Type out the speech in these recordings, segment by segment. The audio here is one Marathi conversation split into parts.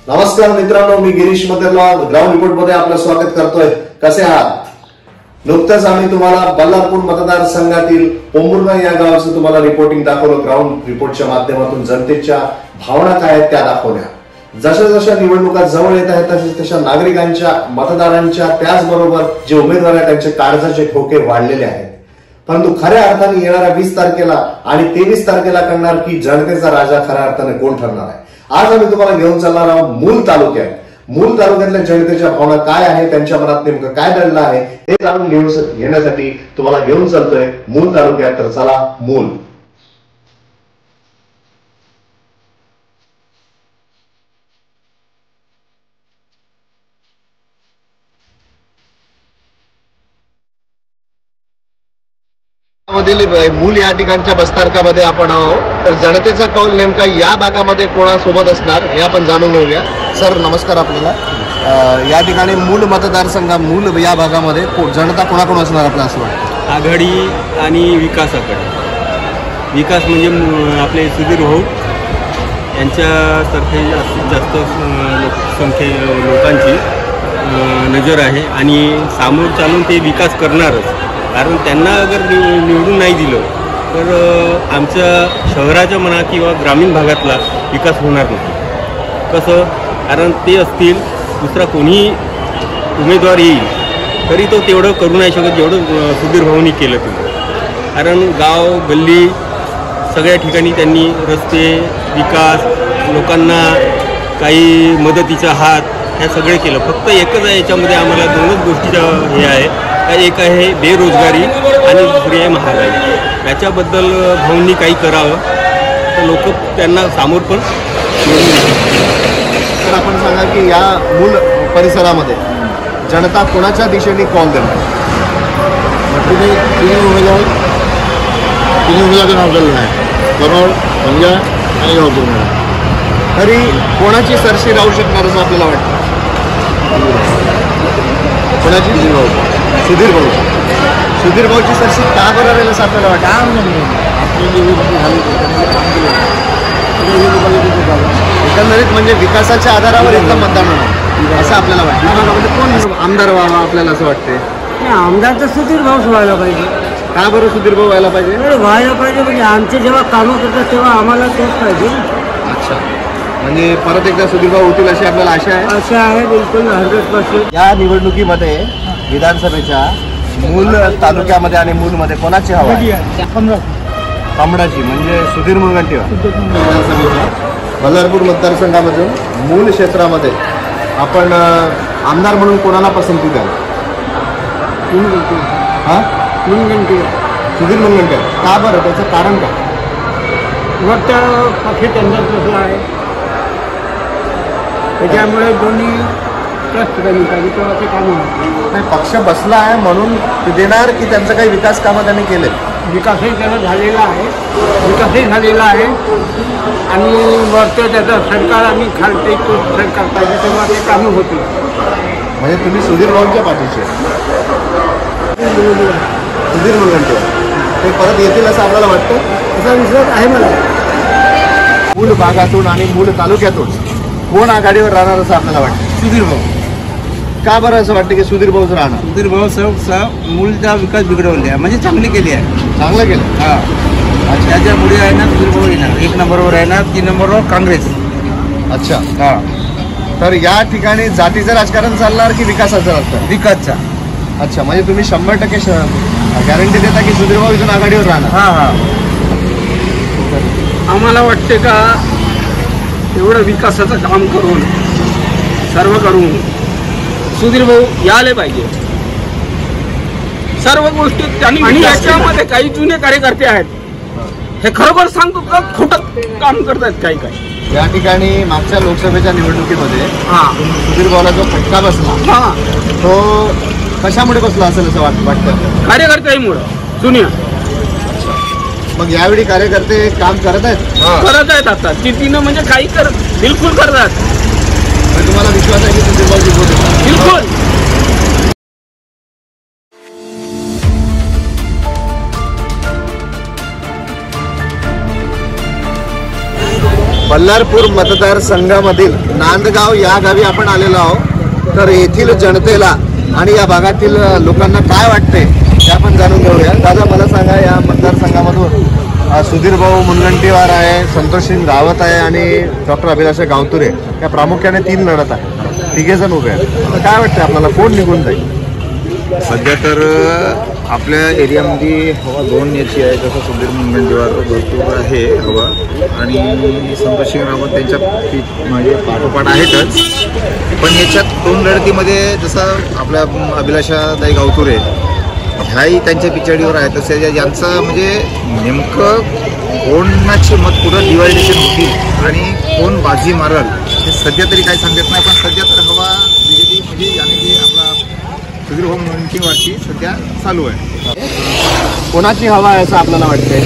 नमस्कार मित्रांनो, मी गिरीश मतेरला ग्राउंड रिपोर्ट मध्ये आपलं स्वागत करतोय. कसे आहात? नुकतंच आम्ही तुम्हाला बल्लारपूर मतदारसंघातील पोंभुर्णा या गावाचं तुम्हाला रिपोर्टिंग दाखवलं. ग्राउंड रिपोर्टच्या माध्यमातून जनतेच्या भावना काय आहेत त्या दाखवल्या. जशा जशा निवडणुका जवळ येत आहेत तशा नागरिकांच्या, मतदारांच्या, त्याचबरोबर जे उमेदवार आहेत त्यांचे काळजाचे ठोके वाढलेले आहेत. परंतु खऱ्या अर्थाने येणाऱ्या 20 तारखेला आणि 23 तारखेला कळणार की जनतेचा राजा खऱ्या अर्थाने कोण ठरणार आहे. आज आम्ही तुम्हाला घेऊन चालणार आहोत मूल तालुक्यात. मूल तालुक्यातल्या जनतेच्या भावना काय आहे, त्यांच्या मनात नेमकं काय दडलं आहे हे जाणून घेण्यासाठी तुम्हाला घेऊन चालतोय मूल तालुक्यात. तर चला मूल. मूल या ठिकाणच्या बस्तारकामध्ये आपण आहोत. तर जनतेचा कौल नेमका या भागामध्ये कोणासोबत असणार हे आपण जाणून घेऊया. सर नमस्कार. आपल्याला या ठिकाणी मूल मतदारसंघ, मूल या भागामध्ये जनता कोणाकोण असणार आपल्याला असं वाटतं? आघाडी आणि विकास आघाडी. विकास म्हणजे आपले सुधीर भाऊ यांच्यातर्फे जास्त लोकांची नजर आहे आणि सामोर चालून ते विकास करणारच. कारण त्यांना अगर निवडून नाही दिलं तर आमच्या शहराच्या म्हणा किंवा ग्रामीण भागातला विकास होणार नाही. कसं? कारण ते असतील, दुसरा कोणी उमेदवार येईल तरी तो तेवढं करू नाही शकत जेवढं सुधीर भाऊंनी केलं तुम्ही. कारण गाव गल्ली सगळ्या ठिकाणी त्यांनी रस्ते, विकास, लोकांना काही मदतीचा हात ह्या सगळे केलं. फक्त एकच आहे याच्यामध्ये आम्हाला दोनच गोष्टीचं हे आहे. एक आहे बेरोजगारी आणि दुसरी आहे महागाई. याच्याबद्दल भाऊंनी काही करावं तर लोक त्यांना सामोर पण. तर आपण सांगा की या मूल परिसरामध्ये जनता कोणाच्या दिशेने कौल देणार? तिन्ही उमेदवाराचं नाव चाललं आहे, करोड, पंजा आणि गावपूर्ण. तरी कोणाची सरशी राहू शकणार असं आपल्याला वाटतं? कोणाची? सुधीर भाऊ. सुधीर भाऊची सरशी का बरं राहील असं आपल्याला वाटतं? एकंदरीत म्हणजे विकासाच्या आधारावर एकदम मतदान होणार असं आपल्याला वाटतं. कोण आमदार व्हावा आपल्याला असं वाटते? आमदार तर सुधीर भाऊच व्हायला पाहिजे. का बरं सुधीर भाऊ व्हायला पाहिजे? व्हायला पाहिजे म्हणजे आमचे जेव्हा कामं करतात तेव्हा आम्हाला तोच पाहिजे. अच्छा, म्हणजे परत एकदा सुधीर भाऊ होतील अशी आपल्याला आशा आहे? अशा आहे बिलकुल 100%. या निवडणुकीमध्ये विधानसभेच्या मूल तालुक्यामध्ये आणि मूलमध्ये कोणाची हवा आहे? कमळाची, म्हणजे सुधीर मुनगंटीवार. विधानसभेच्या बल्लारपूर मतदारसंघामधून मूल क्षेत्रामध्ये आपण आमदार म्हणून कोणाला पसंती द्याल? हा, सुधीर मुनगंटीवार. का बरं? त्याचं कारण काय? पक्ष त्यांचा कसला आहे त्याच्यामुळे दोन्ही ट्रस्ट कमी पाहिजे तेव्हा ते कामं होतं. नाही, पक्ष बसला आहे म्हणून ते देणार की त्यांचं काही विकास कामं त्यांनी केले? विकासही त्याचा झालेला आहे, विकासही झालेला आहे आणि वरचं त्याचं सरकार आणि खालते तो सरकार पाहिजे तेव्हा ते कामं होते. म्हणजे तुम्ही सुधीर भाऊंच्या पाठीचे? सुधीर मुनगंटीवार ते परत येतील असं आपल्याला वाटतं? असा विश्वास आहे मला. मूल भागातून आणि मूल तालुक्यातून कोण आघाडीवर राहणार असं आपल्याला वाटतं? सुधीर भाऊ. का बरं असं वाटतं की सुधीर भाऊच राहणार? सुधीर भाऊ मूलचा विकास बिघडवले आहे, म्हणजे चांगली केली आहे. चांगलं केलं. हा, त्याच्यामुळे आहे ना सुधीर भाऊ येणार 1 नंबरवर आहे ना. 3 नंबरवर काँग्रेस. अच्छा. हा, तर या ठिकाणी जातीचं राजकारण चालणार की विकासाचं राजकारण? विकासचा. अच्छा, म्हणजे तुम्ही 100% गॅरंटी देता की सुधीर भाऊ इथून आघाडीवर राहणार? हा हा. आम्हाला वाटते का एवढं विकासाचं काम करून सर्व करून सुधीर भाऊ यायला पाहिजे. सर्व गोष्टी त्यांनी. आणि याच्यामध्ये काही जुने कार्यकर्ते आहेत हे खरोखर सांगतो का खोटं काम करतात काही काही. या ठिकाणी मागच्या लोकसभेच्या निवडणुकीमध्ये सुधीर भाऊला जो फटका बसला तो कशामुळे बसला असेल असं वाटतं? कार्यकर्त्यांमुळे जुन्या. मग यावेळी कार्यकर्ते काम करत आहेत आता तिनं म्हणजे काही बिलकुल करतात. तुम्हाला विश्वास आहे की सुधीर भाऊ जिंकवतील? बिलकुल. बल्लारपूर मतदारसंघामधील नांदगाव या गावी आपण आलेलो आहोत. तर येथील जनतेला आणि या भागातील लोकांना काय वाटते ते आपण जाणून घेऊया. दादा मला सांगा, या मतदारसंघामधून सुधीर भाऊ मुनगंटीवार आहे, संतोष सिंग रावत आहे आणि डॉक्टर अभिलाषा गावतुरे या प्रामुख्याने 3 लढत आहे, 3 जण उभे आहेत. तर काय वाटतं आपल्याला कोण निघून जाईल? सध्या तर आपल्या एरियामध्ये हवा 2 याची आहे. जसं सुधीर मुनगंटीवार भरपूर आहे हवा आणि संतोष रावत त्यांच्या म्हणजे पाठोपाठ आहेतच. पण याच्यात 2 लढतीमध्ये जसं आपल्या अभिलाषाताई गावतुरे ह्याही त्यांच्या पिछाडीवर आहे. तसे यांचं म्हणजे नेमकं कोणाचे मत पुढं डिवायडेशन होतील आणि कोण बाजी मारल हे सध्या तरी काही सांगत नाही. पण सध्या तर हवा बीजेपी म्हणजे याने की आपला सुधीर भाऊ मुनगंटीवारची सध्या चालू आहे. कोणाची हवा आहे असं आपल्याला वाटतंय?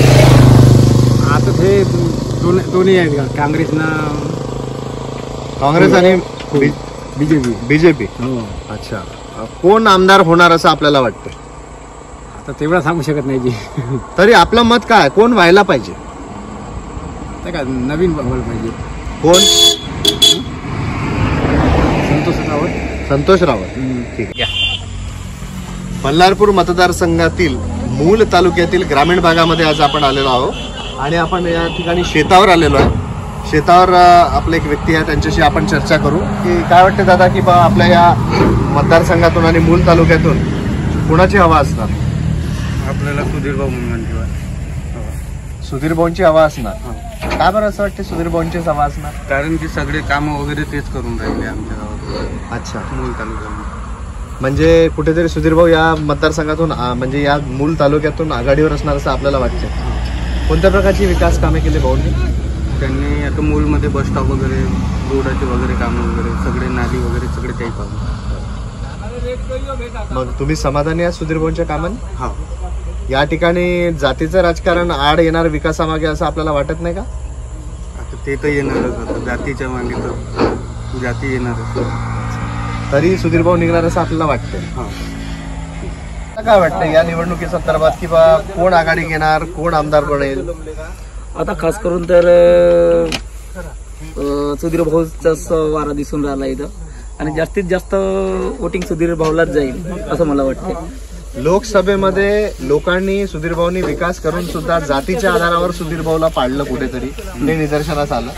आता ते दोन्ही आहेत का, काँग्रेस आणि बीजेपी. हो. अच्छा, कोण आमदार होणार असं आपल्याला वाटतं? आता तेवढा सांगू शकत नाही जी. तरी आपलं मत काय, कोण व्हायला पाहिजे? ते का नवीन व्हायला पाहिजे. कोण? संतोष रावत. ठीक आहे. बल्लारपूर मतदारसंघातील मूल तालुक्यातील ग्रामीण भागामध्ये आज आपण आलेलो आहोत आणि आपण या ठिकाणी शेतावर आलेलो आहे. शेतावर आपले एक व्यक्ती आहे, त्यांच्याशी आपण चर्चा करू की काय वाटते दादा की आपल्या या मतदारसंघातून आणि मूल तालुक्यातून कुणाची हवा असणार? आपल्याला सुधीर भाऊ मुनगंटीवार. सुधीर भाऊंची हवा असणार. का बरं असं वाटते सुधीर भाऊंचीच हवा असणार? कारण की सगळे कामं वगैरे तेच करून राहिले आमच्या गावात, अच्छा, मूल तालुक्यामध्ये. म्हणजे कुठेतरी सुधीर भाऊ या मतदारसंघातून म्हणजे या मूल तालुक्यातून आघाडीवर असणार असं आपल्याला वाटतं. कोणत्या प्रकारची विकास कामे केली भाऊंनी? त्यांनी आता मूलमध्ये बस स्टॉप वगैरे, रोडाचे वगैरे कामं वगैरे, सगळे नाली वगैरे सगळे काही पाहून. मग तुम्ही समाधानी आहात सुधीर भाऊंच्या कामाने? हा. या ठिकाणी जातीचं राजकारण आड येणार विकासामागे असं आपल्याला वाटत नाही का? आता ते तर येणारच, आता जातीच्या मागे तर जाती येणारच. तरी सुधीर भाऊ निघणार असं आपल्याला वाटतं. हा. काय वाटतं या निवडणुकी संदर्भात की बा कोण आघाडी घेणार, कोण आमदार बनेल? आता खास करून तर सुधीर भाऊचाच वारा दिसून राहिला इथं आणि जास्तीत जास्त वोटिंग सुधीर भाऊलाच जाईल असं मला वाटतं. लोकसभेमध्ये लोकांनी सुधीर भाऊंनी विकास करून सुद्धा जातीच्या आधारावर सुधीर भाऊला पाडलं कुठेतरी, ते निदर्शनास आलं.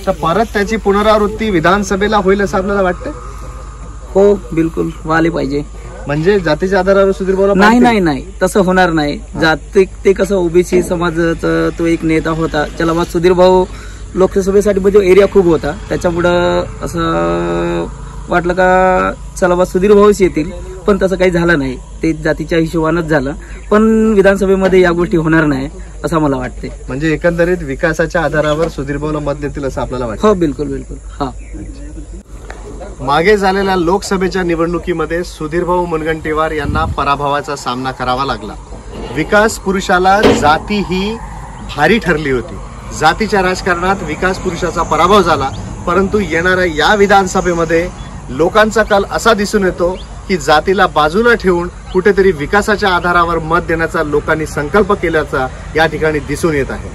तर परत त्याची पुनरावृत्ती विधानसभेला होईल असं आपल्याला वाटतं? हो, बिलकुल व्हायला पाहिजे. म्हणजे जातीच्या आधारावर सुधीर भाऊला नाही नाही नाही, तसं होणार नाही. जाती ते कसं ओबीसी समाजाचा तो एक नेता होता, त्याला मग सुधीर भाऊ लोकसभेसाठी म्हणजे एरिया खूप होता, त्याच्यामुळं असं वाटलं का चला बा सुधीर भाऊच येतील. पण तसं काही झालं नाही, ते जातीच्या हिशोबानंच झालं. पण विधानसभेमध्ये या गोष्टी होणार नाही असं मला वाटते. म्हणजे एकंदरीत विकासाच्या आधारावर सुधीर भाऊला मत देतील असं आपल्याला वाटतं? हो, बिलकुल बिलकुल. हा. मागे झालेल्या लोकसभेच्या निवडणुकीमध्ये सुधीर भाऊ मुनगंटीवार यांना पराभवाचा सामना करावा लागला. विकास पुरुषाला जाती ही भारी ठरली होती. जातीच्या राजकारणात विकास पुरुषाचा पराभव झाला. परंतु येणाऱ्या या विधानसभेमध्ये लोकांचा कल असा दिसून येतो की जातीला बाजूला ठेवून कुठेतरी विकासाच्या आधारावर मत देण्याचा लोकांनी संकल्प केल्याचा या ठिकाणी दिसून येत आहे.